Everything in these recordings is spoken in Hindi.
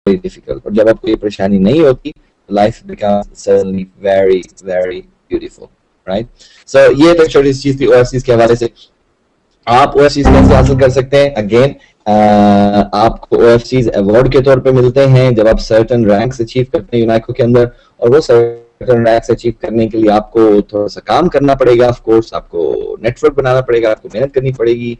Very difficult. और जब आपको ये परेशानी नहीं होती, life becomes suddenly very very beautiful, right. So ये तो छोटी सी चीज थी ओएफसीज के हवाले से। आप ओएफसीज कैसे हासिल कर सकते हैं? अगेन आपको ओएफसीज अवार्ड के तौर पे मिलते हैं जब आप सर्टेन रैंक्स अचीव करते हैं यूनाइको के अंदर, और वो सर्टेन रैंक्स अचीव करने के लिए आपको थोड़ा सा काम करना पड़ेगा, ऑफ कोर्स आपको नेटवर्क बनाना पड़ेगा, आपको मेहनत करनी पड़ेगी,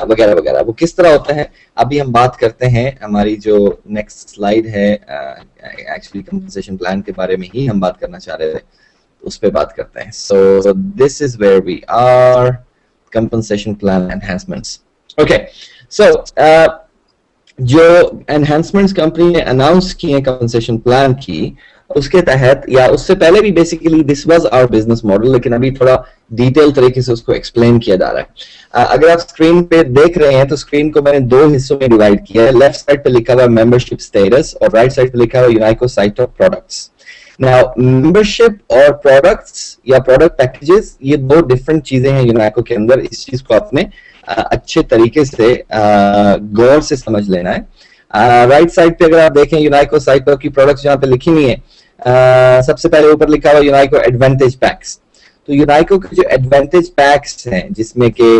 वगैरह वगैरह। वो किस तरह होता है अभी हम बात करते हैं। हमारी जो नेक्स्ट स्लाइड है एक्चुअली कंपनसेशन प्लान के बारे में ही हम बात करना चाह रहे थे, उस पर बात करते हैं। So this is where we are, compensation plan enhancements. Okay, so जो एनहांसमेंट्स कंपनी ने अनाउंस किए कंपनसेशन प्लान की, उसके तहत या उससे पहले भी basically this was our business model, लेकिन अभी थोड़ा डिटेल तरीके से उसको एक्सप्लेन किया जा रहा है। अगर आप स्क्रीन पे देख रहे हैं तो स्क्रीन को मैंने दो हिस्सों में डिवाइड किया है। लेफ्ट साइड पे लिखा हुआ मेंबरशिप स्टेटस और राइट साइड पे लिखा हुआ Unaico side of products. Now membership और प्रोडक्ट्स या प्रोडक्ट पैकेजेस, ये दो डिफरेंट चीजें हैं यूनाइको के अंदर। इस चीज को आपने अच्छे तरीके से गौर से समझ लेना है। राइट साइड पे अगर आप देखें यूनाइको साइट ऑफ की प्रोडक्ट्स यहाँ पे लिखी हुई है, सबसे पहले ऊपर लिखा हुआ यूनाइको एडवांटेज पैक्स। तो यूनाइको के जो एडवांटेज पैक्स हैं, जिसमें के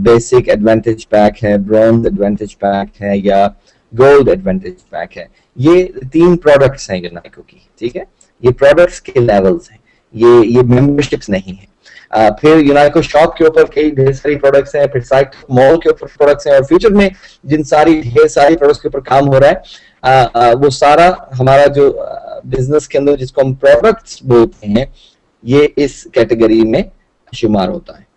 बेसिक एडवांटेज पैक है, ब्रॉन्ज एडवांटेज पैक है या गोल्ड एडवांटेज पैक है, ये 3 प्रोडक्ट्स हैं यूनाइको की, ठीक है। ये प्रोडक्ट्स के लेवल्स हैं, ये मेंबरशिप्स नहीं है। फिर यूनाइको शॉप के ऊपर कई ढेर सारी प्रोडक्ट्स हैं, फिर साइट मॉल के ऊपर प्रोडक्ट्स हैं, और फ्यूचर में जिन सारी ढेर सारी प्रोडक्ट्स के ऊपर काम हो रहा है, वो सारा हमारा जो बिजनेस के अंदर जिसको हम प्रोडक्ट्स बोलते हैं, ये इस कैटेगरी में शुमार होता है।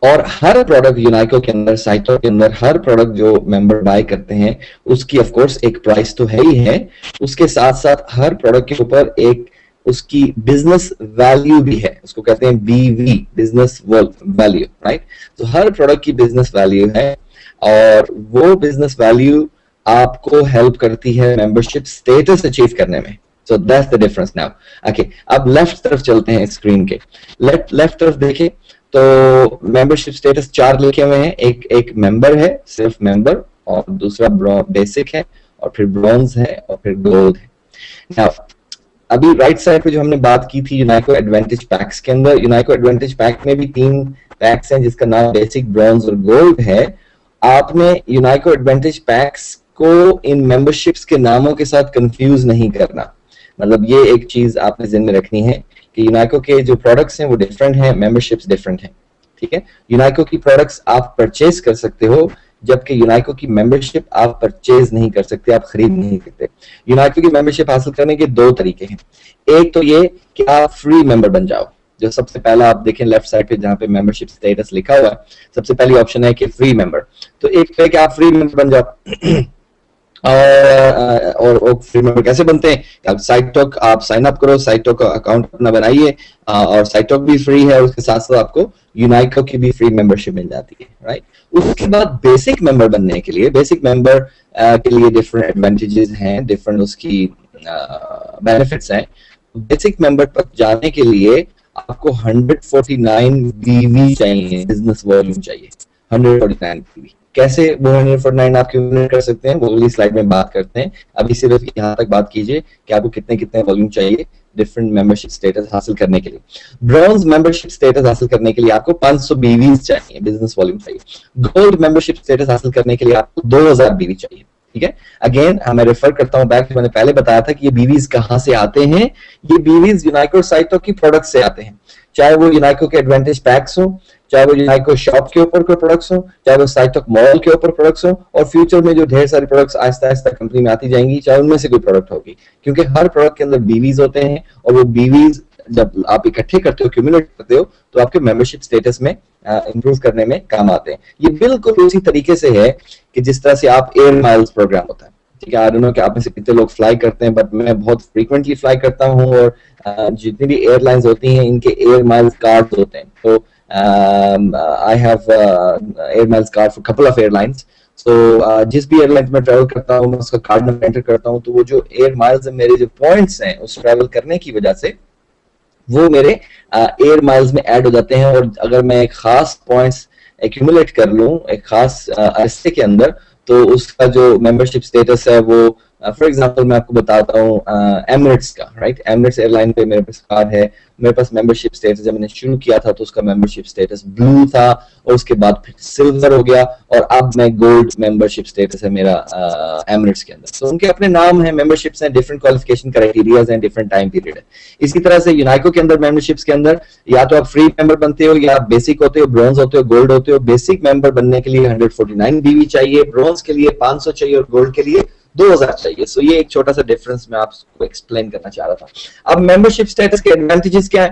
और हर प्रोडक्ट यूनाइको के अंदर, साइटों के अंदर, हर प्रोडक्ट जो मेंबर बाय करते हैं उसकी ऑफ कोर्स एक प्राइस तो है ही है, उसके साथ साथ हर प्रोडक्ट के ऊपर एक उसकी बिजनेस वैल्यू भी है, उसको कहते हैं बीवी, बिजनेस वैल्यू, राइट। तो हर प्रोडक्ट की बिजनेस वैल्यू है, और वो बिजनेस वैल्यू आपको हेल्प करती है मेंबरशिप स्टेटस अचीव करने में। So that's the difference now. Okay, अब लेफ्ट तरफ चलते हैं स्क्रीन के। लेफ्ट तरफ देखें तो मेंबरशिप स्टेटस 4 लिखे हुए हैं। एक मेंबर है, सिर्फ मेंबर, और दूसरा बेसिक है, और फिर ब्रॉन्ज है, और फिर गोल्ड है। नाउ अभी राइट साइड पे जो हमने बात की थी यूनाइको एडवांटेज पैक्स के अंदर, यूनाइको एडवांटेज पैक में भी 3 पैक्स हैं जिसका नाम बेसिक, ब्रॉन्ज और गोल्ड है। आपने यूनाइको एडवांटेज पैक्स को इन मेंबरशिप्स के नामों के साथ कंफ्यूज नहीं करना। मतलब ये एक चीज आपने ज़हन में रखनी है कि यूनाइको के जो प्रोडक्ट्स हैं वो डिफरेंट हैं, मेंबरशिप्स डिफरेंट हैं, ठीक है। यूनाइको की प्रोडक्ट्स आप परचेज कर सकते हो, जबकि यूनाइको की मेंबरशिप आप परचेज नहीं कर सकते, आप खरीद नहीं सकते। यूनाइको की मेंबरशिप हासिल करने के 2 तरीके हैं। एक तो ये कि आप फ्री मेंबर बन जाओ, जो सबसे पहला आप देखें लेफ्ट साइड पे जहां पे मेंबरशिप स्टेटस लिखा हुआ है, सबसे पहली ऑप्शन है कि फ्री मेंबर। तो एक पे कि आप फ्री मेंबर बन जाओ। और फ्री मेंबर कैसे बनते हैं? आप साइटॉक आप साइन अप करो, साइटॉक का अकाउंट अपना बनाइए, और साइटॉक भी फ्री है, उसके साथ साथ आपको यूनाइको की भी फ्री मेंबरशिप मिल जाती है, राइट। उसके बाद बेसिक मेंबर बनने के लिए, बेसिक मेंबर के लिए डिफरेंट एडवांटेजेस हैं, डिफरेंट उसकी बेनिफिट्स हैं। बेसिक मेंबर पर जाने के लिए आपको 149 बीवी चाहिए, बिजनेस वॉल्यूम चाहिए 149 बीवी। कैसे वो 149 आप क्यूमुलेट कर सकते हैं वो अगली स्लाइड में बात करते हैं। अभी सिर्फ यहाँ तक बात कीजिए कि आपको कितने कितने वॉल्यूम चाहिए डिफरेंट मेंबरशिप स्टेटस हासिल करने के लिए। ब्रॉन्ज मेंबरशिप स्टेटस हासिल करने के लिए आपको 500 बीवीज चाहिए, बिजनेस वॉल्यूम चाहिए। गोल्ड मेंबरशिप स्टेटस हासिल करने के लिए आपको 2000 बीवी चाहिए, ठीक है। अगेन मैं रेफर करता हूं बैक, मैंने पहले बताया था कि ये बीवीज कहां से आते हैं। ये बीवीज यूनाइको साइटों की प्रोडक्ट से आते हैं, चाहे वो यूनाइको के एडवांटेज पैक्स हो, चाहे वो यूनाइको शॉप के ऊपर कोई प्रोडक्ट्स हो, चाहे वो साइटॉक मॉल के ऊपर प्रोडक्ट्स हो, और फ्यूचर में जो ढेर सारी प्रोडक्ट्स आहिस्ता आहिस्ता कंपनी में आती जाएंगी, चाहे उनमें से कोई प्रोडक्ट होगी, क्योंकि हर प्रोडक्ट के अंदर बीवीज होते हैं, और वो बीवीज जब आप इकट्ठे करते हो, क्यूमुलेट करते हो, तो आपके मेंबरशिप स्टेटस में इंप्रूव करने में काम आते हैं। ये बिल्कुल उसी तरीके से है कि जिस तरह से आप एयर माइल्स प्रोग्राम होता है, ठीक है। आई डोंट नो कि आप में से कितने लोग फ्लाई करते हैं, बट मैं बहुत फ्रीक्वेंटली फ्लाई करता हूँ, और जितनी भी एयरलाइंस होती हैं इनके एयर माइल्स कार्ड होते हैं। तो I have air miles card for couple of airlines. So जिस भी एयरलाइन में ट्रैवल करता हूँ मैं उसका कार्ड नंबर एंटर करता हूँ, तो वो जो एयर माइल्स है, मेरे जो पॉइंट्स हैं उस ट्रैवल करने की वजह से वो मेरे एयर माइल्स में ऐड हो जाते हैं। और अगर मैं एक खास पॉइंट्स एक्यूमुलेट कर लूँ एक खास अरसे के अंदर, तो उसका जो मेंबरशिप स्टेटस है वो फॉर एग्जांपल मैं आपको बताता हूँ एमिरेट्स का, राइट। एमिरेट्स एयरलाइन पे मेरे पास कार्ड है, मेरे पास मेंबरशिप स्टेटस जब मैंने शुरू किया था तो उसका मेंबरशिप स्टेटस ब्लू था, और उसके बाद फिर सिल्वर हो गया, और अब मैं गोल्ड मेंबरशिप स्टेटस है मेरा एमिरेट्स के अंदर। तो उनके अपने नाम है, मेंबरशिप्स हैं, डिफरेंट क्वालिफिकेशन क्राइटेरियाज हैं, डिफरेंट टाइम पीरियड है। इसी तरह से यूनाइको के अंदर मेंबरशिप्स के अंदर या तो आप फ्री मेंबर बनते हो, या आप बेसिक होते हो, ब्रॉन्ज होते हो, गोल्ड होते हो। बेसिक मेंबर बनने के लिए 149 बीवी चाहिए, ब्रॉन्ज के लिए 500 चाहिए, और गोल्ड के लिए 2000 चाहिए। सो ये एक छोटा सा डिफरेंस मैं आपको एक्सप्लेन करना चाह रहा था। अब मेंबरशिप स्टेटस के एडवांटेजेस क्या है,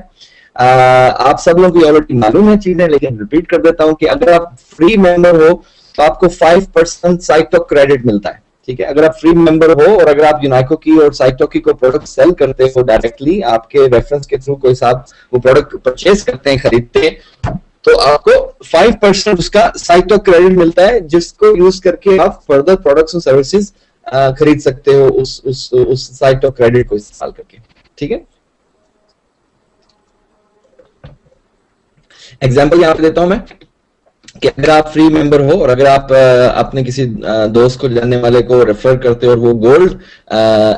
आप सब लोगों को ऑलरेडी मालूम है चीजें, लेकिन रिपीट कर देता हूं कि अगर आप फ्री मेंबर हो तो आपको 5% साइटो क्रेडिट मिलता है, ठीक है। अगर आप फ्री मेंबर हो और अगर आप यूनाइको की और साइटो की कोई प्रोडक्ट सेल करते हो डायरेक्टली, आपके रेफरेंस के थ्रू कोई साहब वो प्रोडक्ट परचेज करते हैं, खरीदते हैं, तो आपको 5% उसका साइटो क्रेडिट मिलता है, जिसको यूज करके आप फर्दर प्रोडक्ट्स और सर्विसेज खरीद सकते हो उस साइटो क्रेडिट को इस्तेमाल करके, ठीक है। एग्जाम्पल यहाँ पे देता हूं मैं कि अगर आप फ्री मेंबर हो और अगर आप अपने किसी दोस्त को, जानने वाले को रेफर करते हो और वो गोल्ड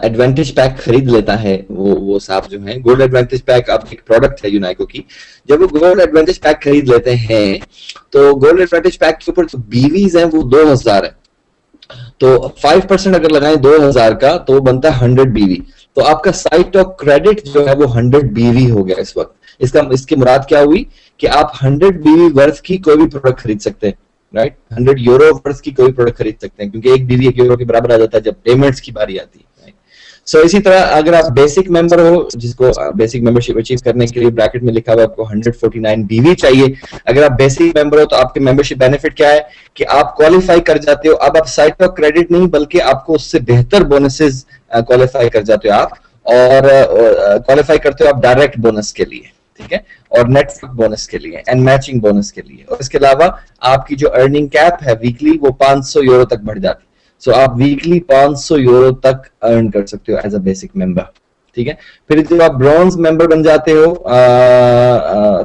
एडवांटेज पैक खरीद लेता है, वो साहब जो है गोल्ड एडवांटेज पैक, आपकी एक प्रोडक्ट है यूनाइको की, जब वो गोल्ड एडवांटेज पैक खरीद लेते हैं तो गोल्ड एडवांटेज पैक के ऊपर जो बीवीज हैं वो 2000 है, तो 5% अगर लगाएं 2000 का तो वो बनता है 100 बीवी। तो आपका साइट ऑफ क्रेडिट जो है वो 100 बीवी हो गया इस वक्त। इसकी मुराद क्या हुई कि आप 100 बीवी वर्थ की कोई भी प्रोडक्ट खरीद सकते हैं, राइट। 100 यूरो वर्थ की कोई भी प्रोडक्ट खरीद सकते हैं, क्योंकि एक बीवी 1 यूरो के बराबर आ जाता है जब पेमेंट्स की बारी आती है। सो इसी तरह अगर आप बेसिक मेंबर हो, जिसको बेसिक मेंबरशिप अचीव करने के लिए ब्रैकेट में लिखा हुआ आपको 149 बीवी चाहिए, अगर आप बेसिक मेंबर हो तो आपके मेंबरशिप बेनिफिट क्या है कि आप क्वालिफाई कर जाते हो। अब आप साइट ऑफ क्रेडिट नहीं बल्कि आपको उससे बेहतर बोनसेस क्वालिफाई कर जाते हो आप, और क्वालिफाई करते हो आप डायरेक्ट बोनस के लिए, ठीक है, और नेटवर्क बोनस के लिए एंड मैचिंग बोनस के लिए। और इसके अलावा आपकी जो अर्निंग कैप है वीकली वो 500 यूरो तक बढ़ जाती है। सो आप वीकली 500 यूरो तक अर्न कर सकते हो एज अ बेसिक मेंबर, ठीक है। फिर जब आप ब्रॉन्ज मेंबर बन जाते हो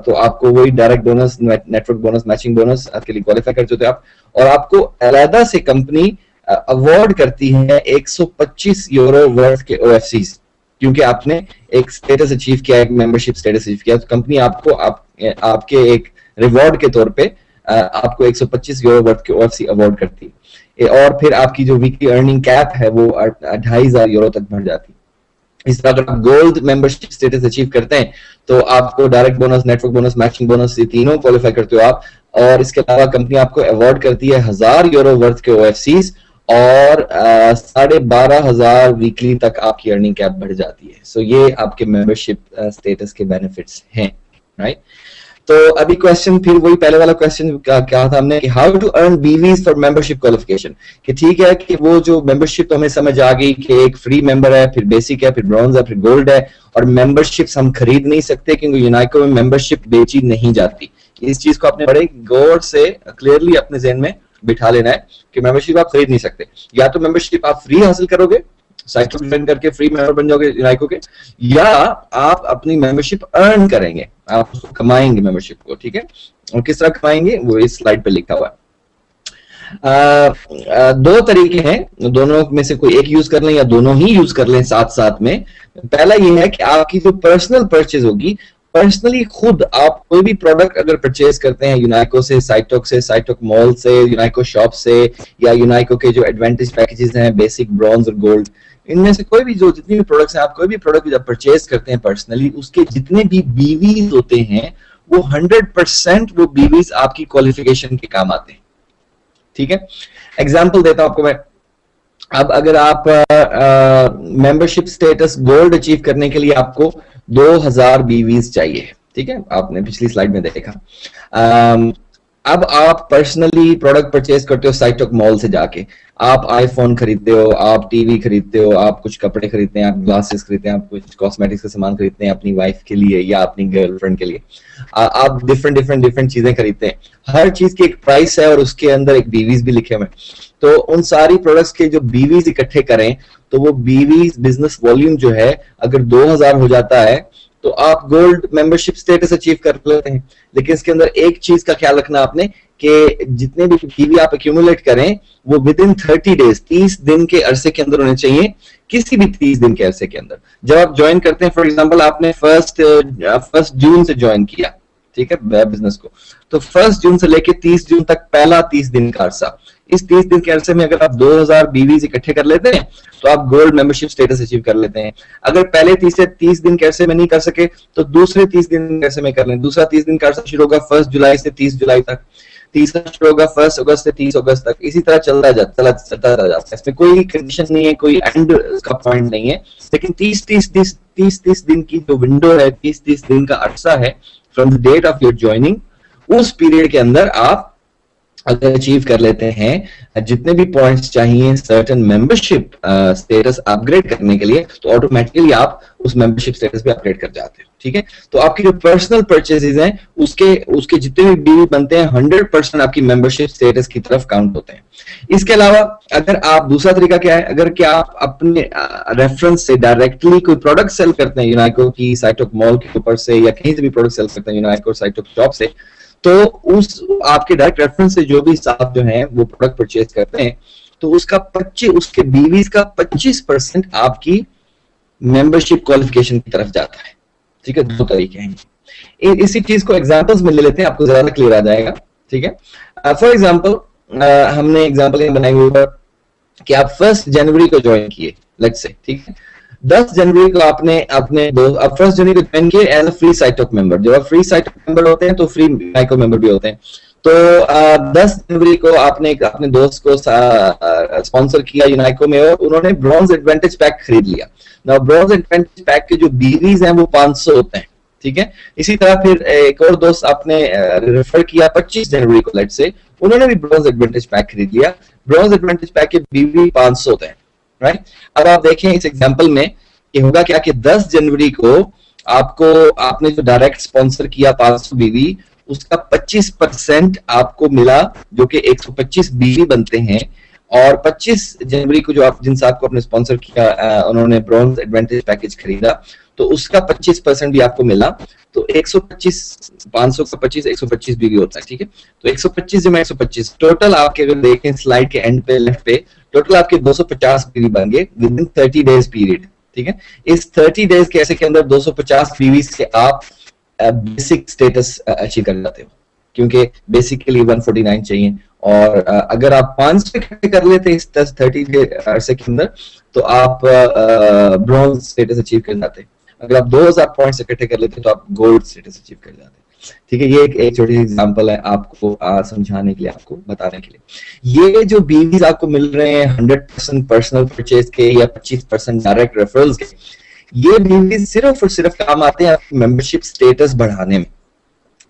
तो आपको वही direct bonus, network bonus, matching bonus के लिए क्वालिफाई कर चुके हो आप, और आपको अलहदा से कंपनी अवार्ड करती है 125 यूरो वर्थ के ओएफसीज, क्योंकि आपने एक स्टेटस अचीव किया, एक मेंबरशिप स्टेटस अचीव किया, तो कंपनी आपको आपके एक रिवॉर्ड के तौर पे आपको 125 यूरो वर्थ के ओएफसी अवार्ड करती है। और फिर आपकी जो वीकली अर्निंग कैप है वो 2500 यूरो तक बढ़ जाती है। इस तरह अगर आप गोल्ड मेंबरशिप स्टेटस अचीव करते हैं तो आपको direct bonus, network bonus, matching bonus, ये तीनों क्वालिफाई करते हो आप, और इसके अलावा कंपनी आपको अवार्ड करती है 1000 यूरो वर्थ के ओएफसीज, और 12,500 वीकली तक आपकी अर्निंग कैप बढ़ जाती है। सो ये आपके मेंबरशिप स्टेटस के बेनिफिट्स हैं, राइट। तो अभी क्वेश्चन फिर वही पहले वाला क्वेश्चन क्या था हमने कि how to earn BVs for membership qualification, कि ठीक है कि वो जो मेंबरशिप तो हमें समझ आ गई कि एक फ्री मेंबर है, फिर बेसिक है, फिर ब्रॉन्ज है, फिर गोल्ड है, और मेंबरशिप्स हम खरीद नहीं सकते क्योंकि यूनाइको में मेंबरशिप बेची नहीं जाती। इस चीज को आपने बड़े गौर से क्लियरली अपने ज़हन में बिठा लेना है कि मेंबरशिप आप खरीद नहीं सकते। या तो मेंबरशिप आप फ्री हासिल करोगे, साइट ज्वाइन करके फ्री मेंबर बन जाओगे यूनाइको के, या आप अपनी मेंबरशिप अर्न करेंगे, आप उसको कमाएंगे मेंबरशिप को, ठीक है। और किस तरह कमाएंगे वो इस स्लाइड पे लिखा हुआ है। दो तरीके हैं, दोनों में से कोई एक यूज कर लें या दोनों ही यूज कर लें साथ साथ में। पहला ये है कि आपकी जो पर्सनल परचेज होगी, पर्सनली खुद आप कोई भी प्रोडक्ट अगर परचेज करते हैं यूनाइको से, साइटोक से, साइटोक मॉल से, यूनाइको शॉप से, या यूनाइको के जो एडवांटेज पैकेजेस हैं बेसिक, ब्रॉन्ज और गोल्ड, इनमें से कोई भी जो जितनी भी प्रोडक्ट्स हैं, आप कोई भी प्रोडक्ट जब परचेज करते हैं पर्सनली, उसके जितने भी बीवीज होते हैं वो 100% वो बीवीज आपकी क्वालिफिकेशन के काम आते हैं, ठीक है। एग्जाम्पल देता हूं आपको मैं। अब अगर आप मेंबरशिप स्टेटस गोल्ड अचीव करने के लिए आपको 2000 बीवीज चाहिए, ठीक है, आपने पिछली स्लाइड में देखा। अब आप पर्सनली प्रोडक्ट परचेज करते हो साइटोक मॉल से जाके, आप आईफोन खरीदते हो, आप टीवी खरीदते हो, आप कुछ कपड़े खरीदते हैं, आप ग्लासेस खरीदते हैं, आप कुछ कॉस्मेटिक्स का सामान खरीदते हैं अपनी वाइफ के लिए या अपनी गर्लफ्रेंड के लिए, आप डिफरेंट चीजें खरीदते हैं। हर चीज की एक प्राइस है और उसके अंदर एक बीवीज भी लिखे हुए हैं। तो उन सारी प्रोडक्ट्स के जो बीवीज इकट्ठे करें तो वो बीवीज बिजनेस वॉल्यूम जो है अगर 2000 हो जाता है तो आप गोल्ड मेंबरशिप स्टेटस अचीव कर लेते हैं। लेकिन इसके अंदर एक चीज का ख्याल रखना आपने कि जितने भी बीवी आप एक्यूमुलेट करें वो विद इन 30 डेज 30 दिन के अरसे के अंदर होने चाहिए, किसी भी 30 दिन के अरसे के अंदर। जब आप ज्वाइन करते हैं, फॉर एग्जांपल आपने फर्स्ट जून से ज्वाइन किया, ठीक है, बिजनेस को, तो 1 जून से लेके 30 जून तक पहला 30 दिन का अरसा, इस 30 दिन के अरसे में अगर आप 2000 बीवीज इकट्ठे कर लेते हैं तो आप गोल्ड मेंबरशिप स्टेटस अचीव कर लेते हैं। अगर पहले 30 दिन के अरसे में नहीं कर सके तो दूसरे 30 दिन के अरसे में कर लें। दूसरा 30 दिन का अरसा शुरू होगा 1 जुलाई से 30 जुलाई तक, तीसरा शुरू होगा 1 अगस्त से 30 अगस्त तक, इसी तरह चलता जाता है। इसमें कोई कंडीशन नहीं है, कोई एंड का पॉइंट नहीं है, लेकिन 30 दिन की जो विंडो है, 30 दिन का अरसा है from the date of your joining, उस पीरियड के अंदर आप अगर अचीव कर लेते हैं जितने भी पॉइंट्स चाहिए सर्टेन मेंबरशिप स्टेटस अपग्रेड करने के लिए, तो ऑटोमेटिकली आप उस मेंबरशिप स्टेटस पे अपग्रेड कर जाते हो, ठीक है। तो आपकी जो पर्सनल परचेजेस हैं उसके जितने भी बीवी बनते हैं 100% आपकी मेंबरशिप स्टेटस की तरफ काउंट होते हैं। इसके अलावा अगर आप, दूसरा तरीका क्या है, अगर क्या आप अपने रेफरेंस से डायरेक्टली कोई प्रोडक्ट सेल करते हैं यूनाइको की साइटोक मॉल के ऊपर से, या कहीं से भी प्रोडक्ट सेल करते हैं यूनाइको साइटोक शॉप से, तो उस आपके डायरेक्ट रेफरेंस से जो भी साहब जो हैं वो प्रोडक्ट परचेज करते हैं, तो उसके बीवीज का 25% आपकी मेंबरशिप क्वालिफिकेशन की तरफ जाता है, ठीक है। 2 तरीके हैं, इसी चीज को एग्जांपल्स में ले लेते हैं, आपको ज्यादा क्लियर आ जाएगा, ठीक है। फॉर एग्जांपल हमने एग्जांपल बनाई हुई है कि आप 1 जनवरी को ज्वाइन किए, लेट्स से, ठीक है। 10 जनवरी को आपने अपने 1 जनवरी को ज्वाइन किए एज अ फ्री साइटोक मेंबर। जब आप फ्री साइटोक मेंबर होते हैं तो फ्री यूनाइको मेंबर भी होते हैं। तो 10 जनवरी को आपने अपने दोस्त को स्पॉन्सर किया यूनाइको में, और उन्होंने ब्रॉन्ज एडवांटेज पैक खरीद लिया। नाउ ब्रॉन्ज एडवांटेज पैक के जो बीवीज हैं वो 500 होते हैं, ठीक है। इसी तरह फिर एक और दोस्त आपने रेफर किया 25 जनवरी को, लेट्स से, उन्होंने भी ब्रॉन्ज एडवांटेज पैक खरीद लिया। ब्रॉन्ज एडवांटेज पैक के बीवी 500 होते हैं, राइट। अब आप देखें इस एग्जांपल में कि होगा क्या कि 10 जनवरी को आपने जो डायरेक्ट स्पॉन्सर किया 500 बीवी, उसका 25% आपको मिला, जो कि 125 बीवी बनते हैं। और 25 जनवरी को जो जिन साहब को आपने स्पॉन्सर किया, उन्होंने ब्रॉन्ज एडवांटेज पैकेज खरीदा, तो उसका 25% भी आपको मिला। तो 125, 500 का 25, 125 बीवी होता है, ठीक है। तो 125 जमा 125, टोटल आपके अगर देखें स्लाइड के एंड पे, लेफ्ट पे, टोटल आपके 250 बीवी बन गए विद इन 30 डेज पीरियड, ठीक है। इस 30 डेज के ऐसे के अंदर 250 बीवी से आप बेसिक स्टेटस अचीव कर जाते हो, क्योंकि बेसिकली 149 चाहिए। और अगर आप 500 इकट्ठे कर लेते हैं इस 30 के अरसे के अंदर, तो आप ब्रॉन्ज स्टेटस अचीव कर जाते। अगर आप 2000 पॉइंट्स इकट्ठे कर लेते हैं तो आप गोल्ड स्टेटस अचीव कर जाते, ठीक है। ये एक छोटी सी एग्जांपल है आपको समझाने के लिए, आपको बताने के लिए। ये जो बीवीज आपको मिल रहे हैं 100% पर्सनल परचेज के या 25% डायरेक्ट रेफरल्स के, ये बीवीज सिर्फ और सिर्फ काम आते हैं आपकी मेंबरशिप स्टेटस बढ़ाने में।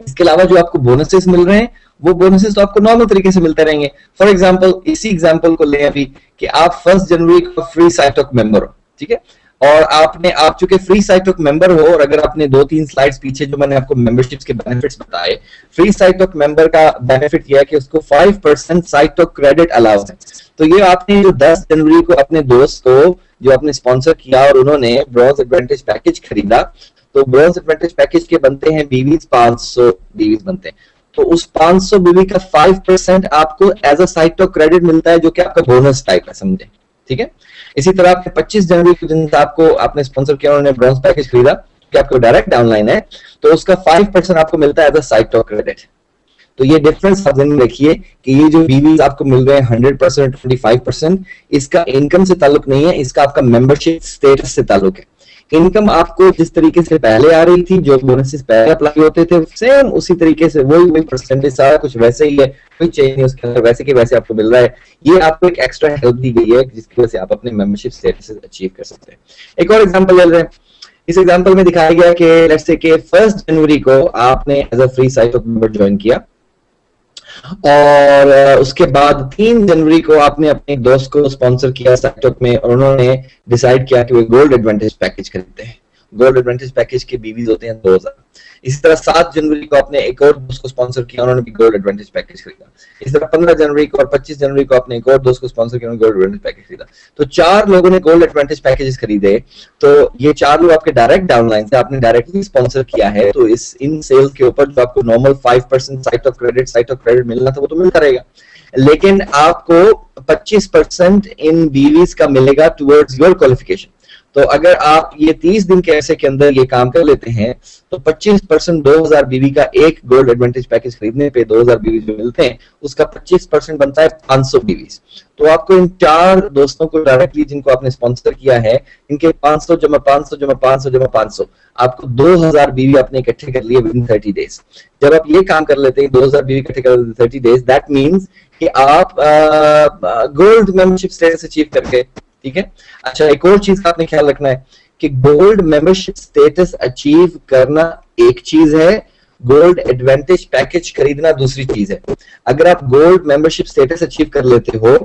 इसके अलावा जो आपको बोनसेस मिल रहे हैं, वो बोनसेस तो आपको नॉर्मल तरीके से मिलते रहेंगे। फॉर एग्जांपल, इसी एग्जांपल को ले अभी कि आप 1 जनवरी को फ्री साइटोक मेंबर हो, ठीक है, और आप चूंकि फ्री साइटोक मेंबर हो, और अगर आपने 2-3 स्लाइड्स पीछे जो मैंने आपको मेंबरशिप्स के बेनिफिट्स बताए, फ्री साइटोक मेंबर का बेनिफिट यह है कि उसको 5% साइटोक क्रेडिट अलाउड है। तो ये आपने जो 10 जनवरी को अपने दोस्त को जो आपने स्पॉन्सर किया और उन्होंने ब्रॉन्ज एडवांटेज पैकेज खरीदा, तो ब्रॉन्ज एडवांटेज पैकेज के बनते हैं बीवीज 500 बीवीज बनते हैं, तो उस 500 बीवी का 5% आपको एज अ साइटोक क्रेडिट मिलता है, जो कि आपका बोनस टाइप है, समझे, ठीक है। इसी तरह आपके 25 जनवरी को जिन आपको आपने स्पॉन्सर किया, उन्होंने ब्रॉन्ज पैकेज खरीदा, कि आपको डायरेक्ट डाउनलाइन है, तो उसका 5% आपको मिलता है एज अ साइटोक क्रेडिट। तो ये डिफरेंस आप ध्यान में रखिए कि ये जो बीवीज आपको मिल रहे हैं 100%, 25%, इसका इनकम से ताल्लुक नहीं है, इसका आपका मेंबरशिप स्टेटस से ताल्लुक है। इनकम आपको जिस तरीके से पहले आ रही थी, जो बोनसेस पहले अप्लाई होते थे, सेम उसी तरीके से वही परसेंटेज, सारा कुछ वैसे ही है, कोई चेंज नहीं उसके अंदर, वैसे के वैसे आपको मिल रहा है। ये आपको एक एक्स्ट्रा हेल्प दी गई है जिसकी वजह से आप अपने मेंबरशिप स्टेटस अचीव कर सकते हैं। एक और एग्जांपल ले रहे हैं। इस एग्जांपल में दिखाया गया कि लेट्स से कि 1 जनवरी को आपने एज अ फ्री साइटोक मेंबर ज्वाइन किया, और उसके बाद 3 जनवरी को आपने अपने दोस्त को स्पॉन्सर किया साइटोक में, और उन्होंने डिसाइड किया कि वो गोल्ड एडवांटेज पैकेज खरीदते हैं। गोल्ड एडवांटेज पैकेज के बीवीज होते हैं 2000, इसी तरह 7 जनवरी को आपने एक और दोस्त को स्पॉन्सर किया, उन्होंने भी गोल्ड एडवांटेज पैकेज खरीदा। इसी तरह 15 जनवरी को और 25 जनवरी को आपने एक और दोस्त को स्पॉन्सर किया, उन्होंने गोल्ड एडवांटेज पैकेज खरीदा। तो 4 लोगों ने गोल्ड एडवांटेज पैकेजेस खरीदे। तो ये 4 लोग आपके डायरेक्ट डाउनलाइन से आपने डायरेक्टली स्पॉन्सर किया है, तो इन सेल्स के ऊपर जो आपको नॉर्मल 5% साइट ऑफ क्रेडिट मिलना था वो तो मिलता रहेगा, लेकिन आपको 25% इन बीवीज का मिलेगा टुवर्ड्स योर क्वालिफिकेशन। तो अगर आप ये 30 दिन के ऐसे के अंदर ये काम कर लेते हैं तो 25% 2000 बीवी का एक गोल्ड एडवांटेज पैकेज खरीदने पे 2000 बीवी जो मिलते हैं उसका 25% बनता है 500 बीवी। तो आपको इन 4 दोस्तों को डायरेक्टली जिनको आपने स्पॉन्सर किया है, इनके 500 जमा 500 जमा 500 जमा 500, आपको 2000 बीवी आपने इकट्ठे कर लिए विद इन 30 डेज। जब आप ये काम कर लेते हैं 2000 बीवी इकट्ठे कर 30 डेज, दैट मीन्स कि आप गोल्ड मेंबरशिप स्टेटस अचीव करके, ठीक है। अच्छा, एक और चीज का आपने ख्याल रखना है कि गोल्ड मेंबरशिप स्टेटस अचीव करना एक चीज है, गोल्ड एडवांटेज पैकेज खरीदना दूसरी चीज है। अगर आप गोल्ड मेंबरशिप स्टेटस अचीव कर लेते हो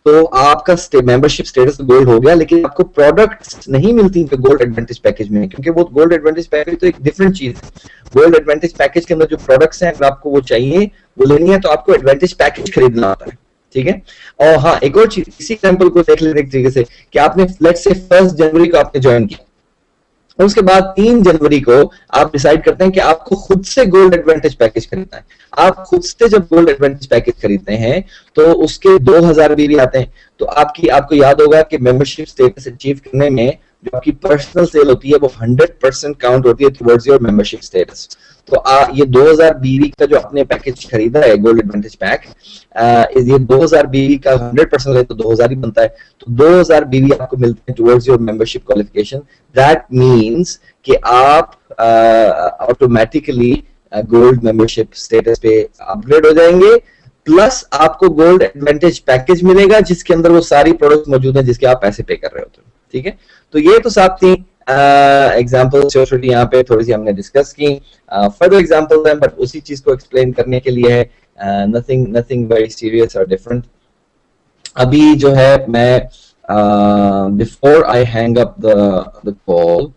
तो आपका मेंबरशिप स्टेटस गोल्ड हो गया, लेकिन आपको प्रोडक्ट्स नहीं मिलती गोल्ड एडवांटेज पैकेज में, क्योंकि वो गोल्ड एडवांटेज पैकेज तो एक डिफरेंट चीज है। गोल्ड एडवांटेज पैकेज के अंदर जो प्रोडक्ट्स हैं, अगर आपको वो चाहिए, वो लेनी है, तो आपको एडवांटेज पैकेज खरीदना होता है, ठीक है। और हाँ, एक और चीज, इसी एग्जांपल को देख लेते एक तरीके से कि आपने लेट्स से 1 जनवरी को आपने ज्वाइन किया और उसके बाद 3 जनवरी को आप डिसाइड करते हैं कि आपको खुद से गोल्ड एडवांटेज पैकेज खरीदना है। आप खुद से जब गोल्ड एडवांटेज पैकेज खरीदते हैं तो उसके 2000 बीवी आते हैं। तो आपको याद होगा कि मेंबरशिप स्टेटस अचीव करने में जो आपकी पर्सनल सेल होती है वो 100% काउंट होती है टुवर्ड्स योर मेंबरशिप स्टेटस। तो ये 2000 बीवी का जो आपने पैकेज खरीदा है गोल्ड एडवांटेज पैक, ये 2000 बीवी का 100% है तो 2000 ही बनता है। तो 2000 बीवी आपको मिलते हैं towards your membership qualification. That means कि आप ऑटोमेटिकली गोल्ड मेंबरशिप स्टेटस पे अपग्रेड हो जाएंगे, प्लस आपको गोल्ड एडवांटेज पैकेज मिलेगा जिसके अंदर वो सारी प्रोडक्ट्स मौजूद हैं जिसके आप पैसे पे कर रहे होते हैं, ठीक है। तो ये तो साथ थी एग्जांपल्स जो यहाँ पे थोड़ी सी हमने डिस्कस की। फर्दर एग्जांपल्स हैं बट उसी चीज को एक्सप्लेन करने के लिए है, नथिंग वेरी सीरियस और डिफरेंट। अभी जो है मैं before I hang up the call,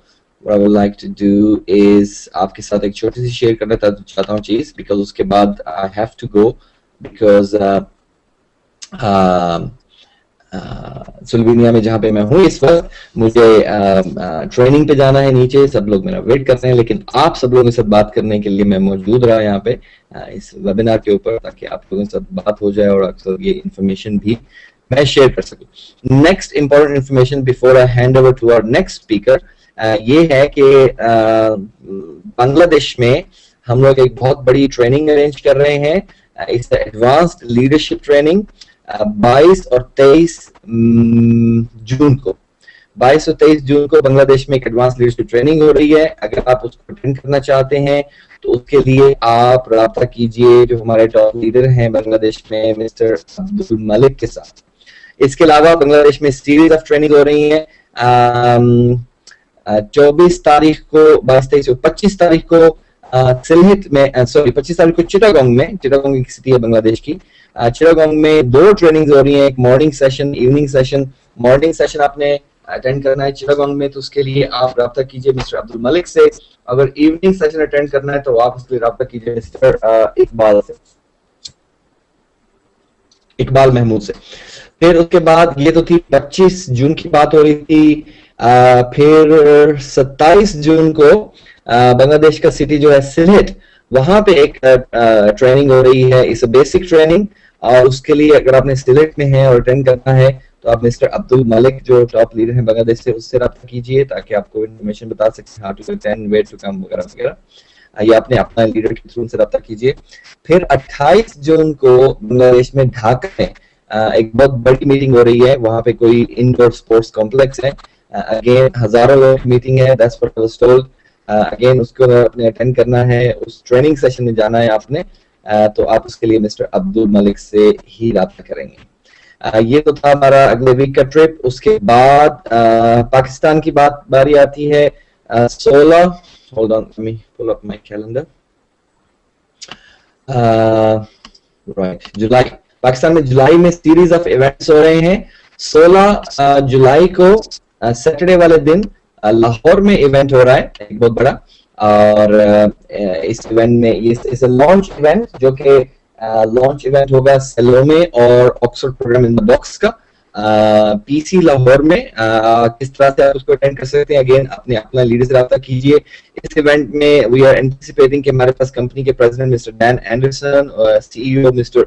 what I would like to do is आपके साथ एक छोटी सी शेयर करना चाहता हूँ चीज, बिकॉज उसके बाद I have to go because सुल्वेनिया में जहाँ पे मैं हूँ इस वक्त, मुझे ट्रेनिंग पे जाना है नीचे, सब लोग मेरा वेट करते हैं, लेकिन आप सब लोगों के साथ बात करने के लिए मैं मौजूद रहा यहाँ पे इस वेबिनार के ऊपर, ताकि आप लोगों के साथ बात हो जाए और अक्सर ये इंफॉर्मेशन भी मैं शेयर कर सकूं। Next important information before I hand over to our next speaker ये है कि बांग्लादेश में हम लोग एक बहुत बड़ी ट्रेनिंग अरेंज कर रहे हैं। इट्स एडवांस्ड लीडरशिप ट्रेनिंग 22 और 23 जून को, 22 और 23 जून को बांग्लादेश में एक एडवांस लीडरशिप ट्रेनिंग हो रही है। अगर आप उसको अटेंड करना चाहते हैं तो उसके लिए आप राब्ता कीजिए जो हमारे टॉप लीडर हैं बांग्लादेश में, मिस्टर अब्दुल मलिक के साथ। इसके अलावा बांग्लादेश में सीरीज ऑफ ट्रेनिंग हो रही है। 24 तारीख को, 22, 23 और 25 तारीख को सिलहित में, 25 तारीख को चिटागोंग में, चिटागोंग एक सिटी है बांग्लादेश की, चिटागोंग में 2 ट्रेनिंग्स हो रही हैं, एक morning session, evening session. Morning session आपने अटेंड करना है चिटागोंग में तो उसके लिए आप राब्ता कीजिए मिस्टर अब्दुल मलिक से। अगर इवनिंग सेशन अटेंड करना है तो आप उसके लिए राब्ता कीजिए मिस्टर इकबाल से, इकबाल महमूद से। फिर उसके बाद ये तो थी 25 जून की बात हो रही थी। फिर 27 जून को बांग्लादेश का सिटी जो है सिलहित, वहां पे एक ट्रेनिंग हो रही है, इस बेसिक ट्रेनिंग, और उसके लिए अगर आपने सिलहित में है और अटेंड करना है तो आप मिस्टर अब्दुल मलिक जो टॉप लीडर हैं बांग्लादेश से, उससे राब्ता कीजिए ताकि आपको इन्फॉर्मेशन बता सके how to attend, where to come वगैरह वगैरह। ये आपने अपना लीडर के थ्रू से राब्ता कीजिए। फिर 28 जून को बांग्लादेश में ढाका में एक बहुत बड़ी मीटिंग हो रही है, वहां पे कोई इंडोर स्पोर्ट्स कॉम्प्लेक्स है, अगेन हजारों लोगों की मीटिंग है, that's what I was told. Again उसको आपने अटेंड करना है, उस ट्रेनिंग सेशन में जाना है आपने, तो आप उसके लिए मिस्टर अब्दुल मलिक से ही राब्ता करेंगे। ये तो था हमारा अगले वीक का ट्रिप। उसके बाद पाकिस्तान की बारी आती है 16, hold on let me pull up my calendar, right, जुलाई, पाकिस्तान में जुलाई में सीरीज ऑफ इवेंट्स हो रहे हैं। 16 जुलाई को सैटरडे वाले दिन लाहौर में इवेंट हो रहा है एक बहुत बड़ा, और इस इवेंट में इस लॉन्च इवेंट जो कि लॉन्च इवेंट होगा सेलोमे और Oxford programme in the box का पीसी लाहौर में। किस तरह से आप उसको अटेंड कर सकते हैं, अगेन अपने अपना लीडर से रब्ता कीजिए। इस इवेंट में वी आर एंटिसिपेटिंग कि हमारे पास कंपनी के president mister Dan Anderson, CEO mister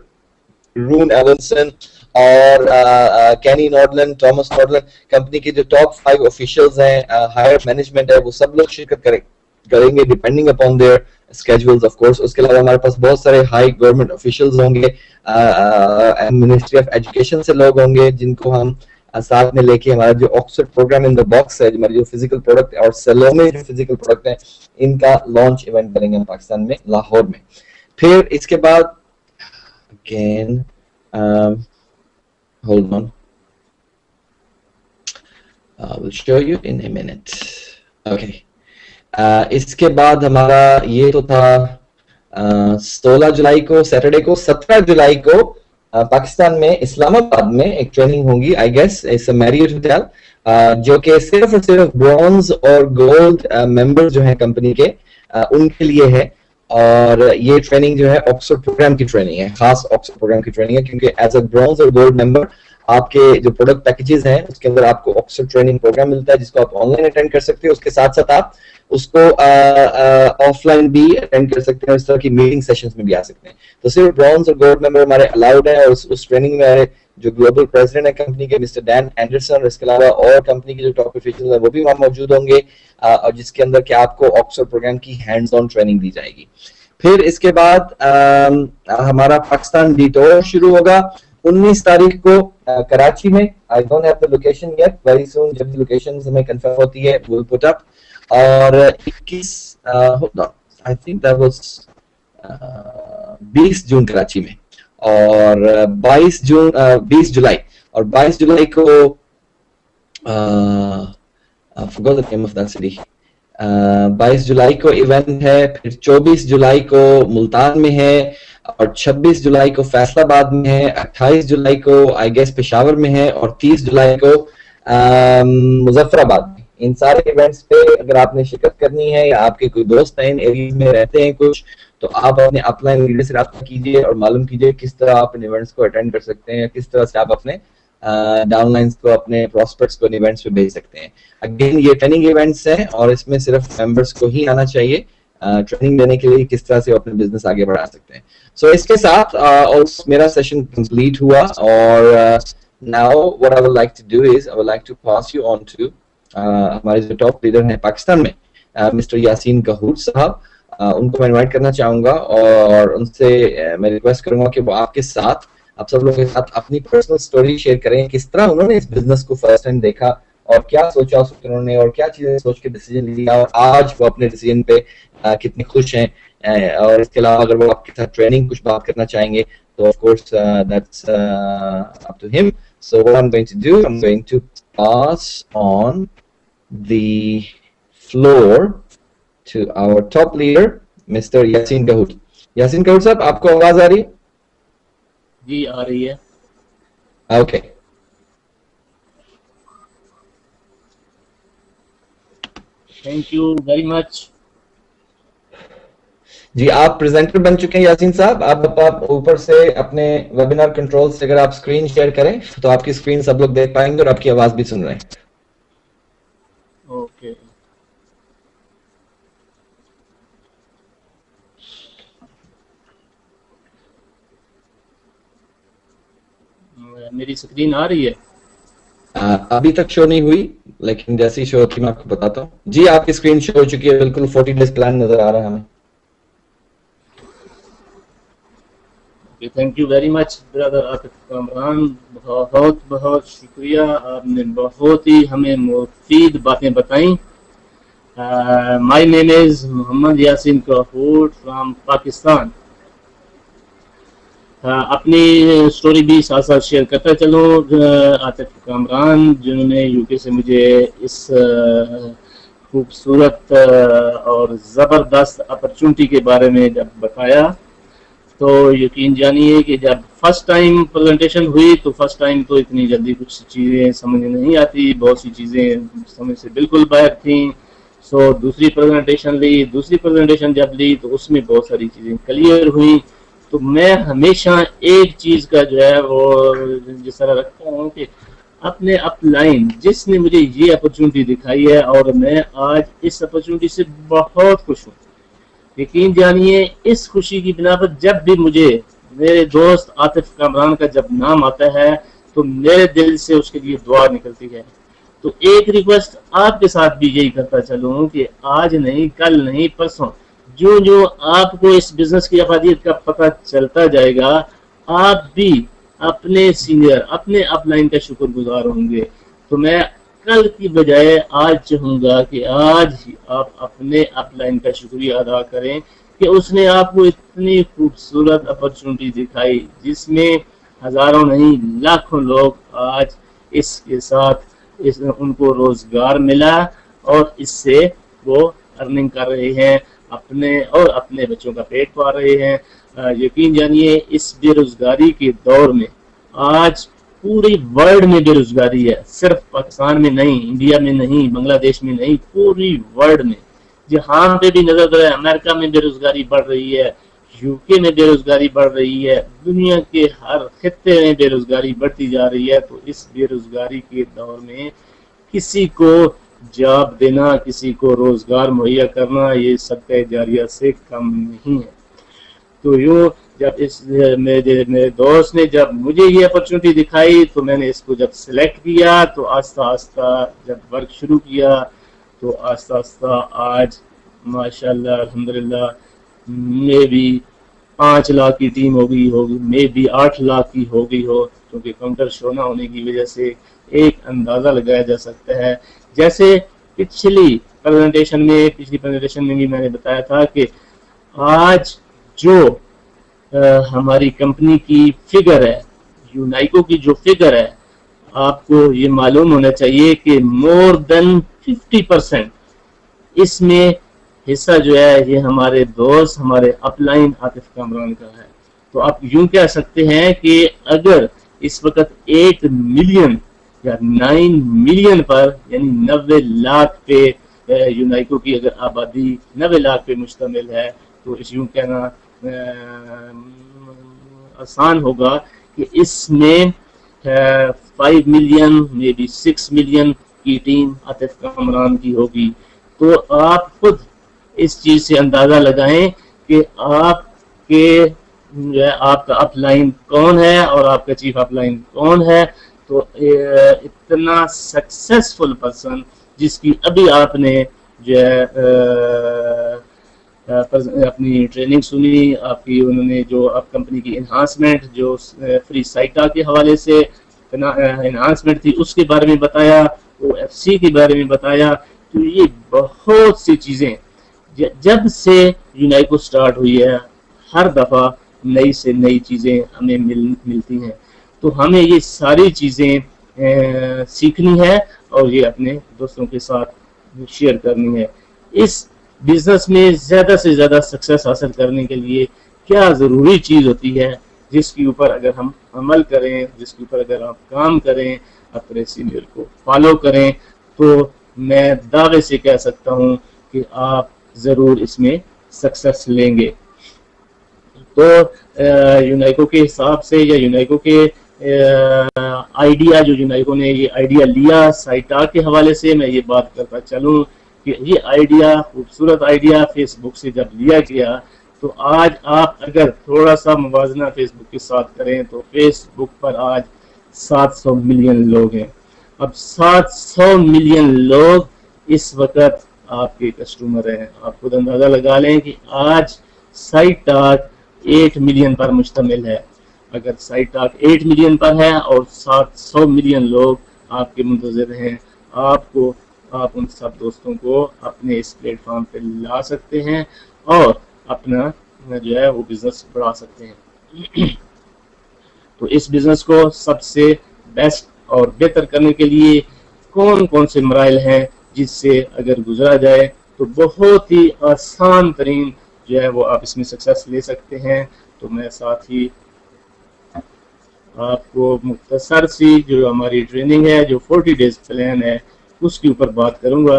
Rune Evensen और Kenny Nordlund, Thomas Nordlund, company के जो टॉप 5 ऑफिशियल्स हैं, हायर मैनेजमेंट है, वो सब लोग शिरकत करेंगे depending upon their schedules of course. उसके अलावा हमारे पास बहुत सारे हाई गवर्नमेंट ऑफिशियल्स होंगे, मिनिस्ट्री ऑफ एजुकेशन से लोग होंगे जिनको हम साथ में लेके हमारा जो Oxford programme in the box है, हमारी जो फिजिकल प्रोडक्ट और सेलोमे जो फिजिकल प्रोडक्ट है, इनका लॉन्च इवेंट करेंगे हम पाकिस्तान में लाहौर में। फिर इसके बाद again hold on, I will show you in a minute. Okay, इसके बाद हमारा ये तो था 16 जुलाई को सैटरडे को। 17 जुलाई को पाकिस्तान में इस्लामाबाद में एक ट्रेनिंग होगी, I guess it's a Marriott hotel, जो कि सिर्फ और सिर्फ ब्रॉन्ज और गोल्ड मेंबर जो है कंपनी के उनके लिए है। और ये ट्रेनिंग जो है ऑक्सफोर्ड प्रोग्राम की ट्रेनिंग है, खास ऑक्सफोर्ड प्रोग्राम की ट्रेनिंग है, क्योंकि एज अ ब्रॉन्ज और गोल्ड मेंबर आपके जो प्रोडक्ट पैकेजेस हैं उसके अंदर आपको ऑक्सफोर्ड ट्रेनिंग प्रोग्राम मिलता है, जिसको आप ऑनलाइन अटेंड कर सकते हो। उसके साथ साथ आप उसको ऑफलाइन भी अटेंड कर सकते हैं, इस तरह की मीटिंग सेशंस में भी आ सकते हैं। तो सिर्फ ब्रॉन्ज और गोल्ड मेंबर हमारे अलाउड है। और उस ट्रेनिंग में हमारे जो ग्लोबल प्रेसिडेंट है कंपनी के मिस्टर डैन एंडरसन, और इसके अलावा और कंपनी के जो टॉप ऑफिशियल है वो भी वहां मौजूद होंगे, और जिसके अंदर कि आपको ऑक्सफोर्ड प्रोग्राम की हैंड्स ऑन ट्रेनिंग दी जाएगी। फिर इसके बाद हमारा पाकिस्तान डिटोर शुरू होगा 19 तारीख को कराची में। I don't have the location yet, very soon जब लोकेशन हमें कंफर्म होती है वी विल पुट अप। और 21 आई थिंक दैट वाज 20 जून कराची में, और 20 जुलाई और 22 जुलाई को I forgot the name of that city. 22 जुलाई को इवेंट है, फिर 24 जुलाई को मुल्तान में है, और 26 जुलाई को फैसलाबाद में है, 28 जुलाई को आई गेस पेशावर में है, और 30 जुलाई को मुजफ्फराबाद में। इन सारे इवेंट्स पे अगर आपने शिरकत करनी है या आपके कोई दोस्त हैं इन एरिया में रहते हैं कुछ, तो आप अपने अपलाइन लीडर से रब्ता कीजिए और मालूम कीजिए किस तरह आप इन इवेंट्स को अटेंड कर सकते हैं, किस तरह से आप अपने डाउनलाइंस को, अपने प्रोस्पेक्ट्स को इवेंट्स पे भेज सकते हैं। अगेन ये ट्रेनिंग इवेंट्स हैं और इसमें सिर्फ मेंबर्स को ही आना चाहिए ट्रेनिंग देने के लिए किस तरह से अपने बिजनेस आगे बढ़ा सकते हैं। सो इसके साथ मेरा सेशन कंप्लीट हुआ, और now what I would like to do is I would like to pass you on to हमारे जो टॉप लीडर हैं पाकिस्तान में, मिस्टर यासीन कहूर साहब। उनको मैं इनवाइट करना चाहूंगा और उनसे मैं रिक्वेस्ट करूंगा कि वो आपके साथ, आप सब लोगों के साथ अपनी पर्सनल स्टोरी शेयर करें, किस तरह उन्होंने इस बिजनेस को फर्स्ट टाइम देखा और क्या सोचा उस उन्होंने, और क्या चीजें सोच के डिसीजन लिया, और आज वो अपने डिसीजन पे कितने खुश हैं। और इसके अलावा अगर वो आपके साथ ट्रेनिंग कुछ बात करना चाहेंगे तो of course that's up to him. So what I am going to do, I am going to pass on the floor to our top leader, Mr. Yasin Kahut. Yasin Kahut साहब, आपको आवाज आ रही है? जी आ रही है। Okay. Thank you very much. जी आप प्रेजेंटर बन चुके हैं यासीन साहब। आप ऊपर से अपने वेबिनार कंट्रोल से अगर आप स्क्रीन शेयर करें तो आपकी स्क्रीन सब लोग देख पाएंगे और आपकी आवाज भी सुन रहे हैं। ओके मेरी स्क्रीन आ रही है? अभी तक शो नहीं हुई, लेकिन जैसी शो होती मैं आपको बताता हूँ। जी आपकी स्क्रीन शो हो चुकी है, बिल्कुल 40 डेज प्लान नजर आ रहा है हमें। Thank you very much brother Atif Kamran, बहुत बहुत शुक्रिया, आपने बहुत ही हमें मुफीद बातें बताई। My name is Mohammad Yasin Kahoor from Pakistan. अपनी स्टोरी भी साथ साथ शेयर करता चलो। आतिफ कामरान जिन्होंने यूके से मुझे इस खूबसूरत और ज़बरदस्त अपॉर्चुनिटी के बारे में जब बताया तो यकीन जानिए कि जब फर्स्ट टाइम प्रेजेंटेशन हुई तो फर्स्ट टाइम तो इतनी जल्दी कुछ चीज़ें समझ नहीं आती, बहुत सी चीज़ें समझ से बिल्कुल बाहर थी। सो दूसरी प्रेजेंटेशन ली, दूसरी प्रेजेंटेशन जब ली तो उसमें बहुत सारी चीज़ें क्लियर हुई। तो मैं हमेशा एक चीज़ का जो है वो जिस तरह रखता हूँ कि अपने अपलाइन जिसने मुझे ये अपॉर्चुनिटी दिखाई है और मैं आज इस अपॉर्चुनिटी से बहुत खुश हूँ। यकीन जानिए इस खुशी की बिना पर जब भी मुझे मेरे दोस्त आतिफ कामरान का जब नाम आता है तो मेरे दिल से उसके लिए दुआ निकलती है। तो एक रिक्वेस्ट आपके साथ भी यही करता चलूं कि आज नहीं, कल नहीं, परसों जो जो आपको इस बिजनेस की अफादियत का पता चलता जाएगा, आप भी अपने सीनियर, अपने अपलाइन का शुक्रगुजार होंगे। तो मैं कल की बजाय आज चाहूंगा कि आज ही आप अपने अपलाइन का शुक्रिया अदा करें कि उसने आपको इतनी खूबसूरत अपॉर्चुनिटी दिखाई जिसमें हजारों नहीं लाखों लोग आज इसके साथ उनको रोजगार मिला और इससे वो अर्निंग कर रहे हैं अपने और अपने बच्चों का पेट पाल रहे हैं। यकीन जानिए इस बेरोजगारी के दौर में आज पूरी वर्ल्ड में बेरोजगारी है, सिर्फ पाकिस्तान में नहीं, इंडिया में नहीं, बांग्लादेश में नहीं, पूरी वर्ल्ड में जहां पे भी नजर दे, अमेरिका में बेरोजगारी बढ़ रही है, यूके में बेरोजगारी बढ़ रही है, दुनिया के हर खित्ते में बेरोजगारी बढ़ती जा रही है। तो इस बेरोजगारी के दौर में किसी को जॉब देना, किसी को रोजगार मुहैया करना, ये सदका जारिया से कम नहीं है। तो यूँ जब इस मेरे दोस्त ने जब मुझे ये अपॉर्चुनिटी दिखाई तो मैंने इसको जब सिलेक्ट किया तो आस्ता आस्ता जब वर्क शुरू किया तो आस्ता आस्ता आज माशाल्लाह अल्हम्दुलिल्लाह मे भी 5 लाख की टीम होगी, मे भी 8 लाख की हो गई हो, क्योंकि काउंटर शो ना होने की वजह से एक अंदाज़ा लगाया जा सकता है। जैसे पिछली प्रेजेंटेशन में भी मैंने बताया था कि आज जो हमारी कंपनी की फिगर है, यूनाइको की जो फिगर है, आपको ये मालूम होना चाहिए कि मोर देन 50% इसमें हिस्सा जो है ये हमारे दोस्त, हमारे अपलाइन आतिफ कामरान का है। तो आप यूं कह सकते हैं कि अगर इस वक्त 8 मिलियन या 9 मिलियन पर यानी 90 लाख पे यूनाइको की अगर आबादी 90 लाख पे मुश्तमिल है तो इस यूं कहना आसान होगा कि इसमें 5 मिलियन मे बी 6 मिलियन की टीम आतिफ कामरान की होगी। तो आप खुद इस चीज से अंदाजा लगाएं कि आपका अपलाइन कौन है और आपका चीफ अपलाइन कौन है। तो इतना सक्सेसफुल पर्सन जिसकी अभी आपने जो है अपनी ट्रेनिंग सुनी, आपकी उन्होंने जो अब कंपनी की इन्हांसमेंट जो फ्री साइटा के हवाले से इन्हांसमेंट थी उसके बारे में बताया, OFC के बारे में बताया। तो ये बहुत सी चीज़ें जब से यूनाइको स्टार्ट हुई है हर दफ़ा नई से नई चीज़ें हमें मिलती हैं। तो हमें ये सारी चीज़ें सीखनी है और ये अपने दोस्तों के साथ शेयर करनी है। इस बिजनेस में ज़्यादा से ज़्यादा सक्सेस हासिल करने के लिए क्या ज़रूरी चीज़ होती है जिसके ऊपर अगर हम अमल करें, जिसके ऊपर अगर आप काम करें, अपने सीनियर को फॉलो करें, तो मैं दावे से कह सकता हूं कि आप ज़रूर इसमें सक्सेस लेंगे। तो यूनाइको के हिसाब से या यूनाइको के आइडिया जो यूनाइको ने ये आइडिया लिया साइटा के हवाले से मैं ये बात करता चलूँ कि ये आइडिया खूबसूरत आइडिया फेसबुक से जब लिया गया तो आज आप अगर थोड़ा सा मुवाजना फेसबुक के साथ करें तो फेसबुक पर आज 700 मिलियन लोग हैं। अब 700 मिलियन लोग इस वक्त आपके कस्टमर हैं। आप खुद अंदाजा लगा लें कि आज साइटाक 8 मिलियन पर मुश्तमिल है। अगर साइटाक 8 मिलियन पर है और 700 मिलियन लोग आपके मुंतज़िर हैं, आप उन सब दोस्तों को अपने इस प्लेटफॉर्म पे ला सकते हैं और अपना जो है वो बिजनेस बढ़ा सकते हैं। तो इस बिजनेस को सबसे बेस्ट और बेहतर करने के लिए कौन कौन से मराइल हैं जिससे अगर गुजरा जाए तो बहुत ही आसान तरीन जो है वो आप इसमें सक्सेस ले सकते हैं। तो मैं साथ ही आपको मुख्तसर सी जो हमारी ट्रेनिंग है, जो 40 डेज प्लान है, उसके ऊपर बात करूंगा।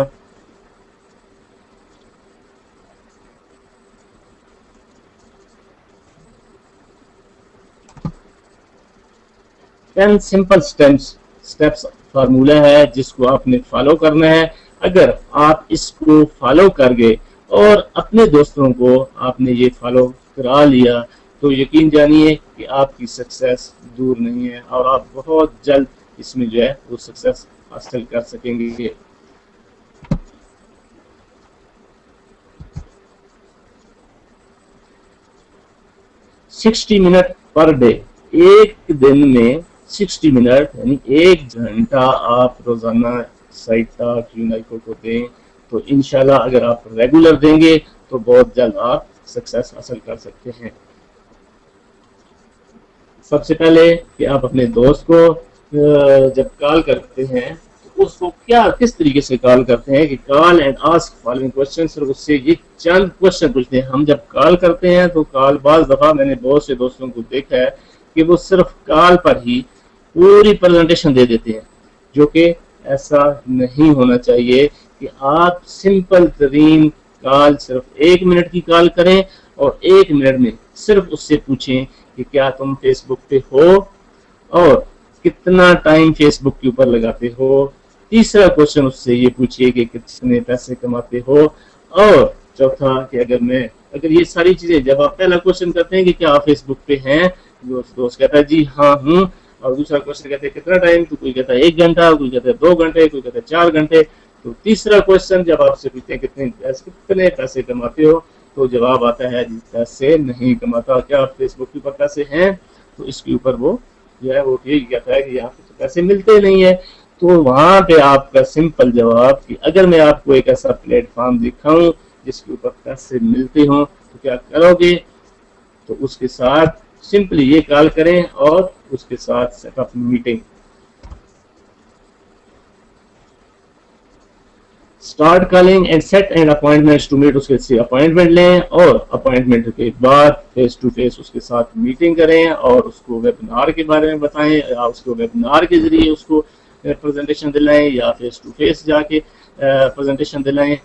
10 सिंपल स्टेप्स फार्मूला है जिसको आपने फॉलो करना है। अगर आप इसको फॉलो कर गए और अपने दोस्तों को आपने ये फॉलो करा लिया तो यकीन जानिए कि आपकी सक्सेस दूर नहीं है और आप बहुत जल्द इसमें जो है वो सक्सेस हासिल कर सकेंगे। $60 मिनट पर डे, एक दिन में 60 मिनट यानी 1 घंटा आप रोजाना साइटाक यूनाइको को दें तो इंशाल्लाह अगर आप रेगुलर देंगे तो बहुत जल्द आप सक्सेस हासिल कर सकते हैं। सबसे पहले कि आप अपने दोस्त को जब कॉल करते हैं तो उसको किस तरीके से कॉल करते हैं कि call and ask following question, सिर्फ उससे ये चंद क्वेश्चन पूछते हैं। हम जब कॉल करते हैं तो कॉल बाज दफा मैंने बहुत से दोस्तों को देखा है कि वो सिर्फ कॉल पर ही पूरी प्रेजेंटेशन दे देते हैं, जो कि ऐसा नहीं होना चाहिए कि आप सिंपल तरीन कॉल सिर्फ 1 मिनट की कॉल करें और 1 मिनट में सिर्फ उससे पूछें कि क्या तुम फेसबुक पे हो और कितना टाइम फेसबुक के ऊपर लगाते हो। तीसरा क्वेश्चन उससे ये पूछिए कि कितने पैसे कमाते हो। और चौथा कि अगर ये सारी चीजें जब आप पहला क्वेश्चन करते हैं कि क्या आप फेसबुक पे हैं, दोस्त कहता है जी हाँ हूँ, और दूसरा क्वेश्चन कहते हैं कितना टाइम, तो कोई कहता है 1 घंटा, कोई कहता है 2 घंटे, कोई कहता है 4 घंटे। तो तीसरा क्वेश्चन जब आपसे पूछते हैं कितने पैसे कमाते हो तो जवाब आता है पैसे नहीं कमाता। क्या आप फेसबुक के ऊपर पैसे हैं, तो इसके ऊपर वो जो है वो ठीक कहता है कि यहाँ पे तो पैसे मिलते नहीं है। तो वहां पे आपका सिंपल जवाब कि अगर मैं आपको एक ऐसा प्लेटफॉर्म दिखाऊं जिसके ऊपर पैसे मिलते हो तो क्या करोगे, तो उसके साथ सिंपली ये कॉल करें और उसके साथ setup meeting. Start calling and set and appointments to meet, उसके से अपॉइंटमेंट लें और अपॉइंटमेंट के बाद फेस टू फेस उसके साथ मीटिंग करें और उसको वेबिनार के बारे में बताएं या उसको वेबिनार के जरिए उसको प्रेजेंटेशन दिलाएं या फेस टू फेस जाके प्रेजेंटेशन दिलाएं।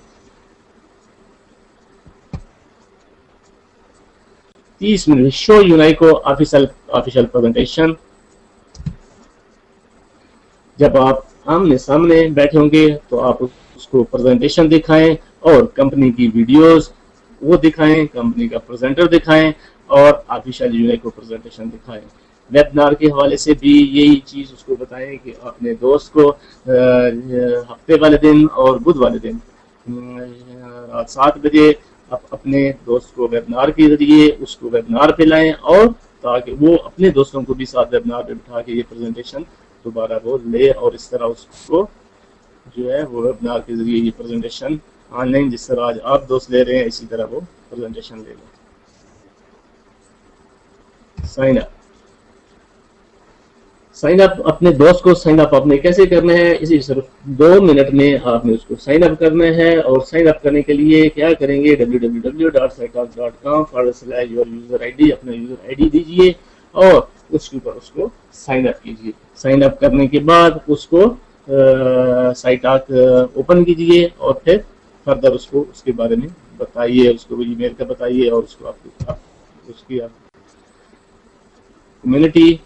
30 minute show Unaico official presentation. जब आप आमने सामने बैठे होंगे तो आप उसको प्रेजेंटेशन दिखाएं और कंपनी की वीडियोस वो दिखाएं, कंपनी का प्रेजेंटर दिखाएं और ऑफिशियल यूनाइको प्रेजेंटेशन दिखाएं। वेबिनार के हवाले से भी यही चीज उसको बताएं कि अपने दोस्त को हफ्ते वाले दिन और बुध वाले दिन रात 7 बजे आप अपने दोस्त को वेबिनार के जरिए उसको वेबिनार पे लाएं और ताकि वो अपने दोस्तों को भी साथ वेबिनार पे बिठा के ये प्रेजेंटेशन दोबारा वो ले और इस तरह उसको जो है वो वेबिनार के जरिए ये प्रेजेंटेशन ऑनलाइन जिस तरह आज आप दोस्त ले रहे हैं इसी तरह वो प्रेजेंटेशन ले लें। साइन अप अपने दोस्त को साइन अप आपने कैसे करना है, इसी सिर्फ 2 मिनट में आपने उसको साइन अप करना है। और साइन अप करने के लिए क्या करेंगे, www.sitetalk.com/your यूजर आईडी, अपना यूजर आईडी दीजिए और उसके ऊपर उसको साइन अप कीजिए। साइन अप करने के बाद उसको साइटाक ओपन कीजिए और फिर फर्दर उसको उसके बारे में बताइए, उसको ईमेल का बताइए और उसको उसकी कम्युनिटी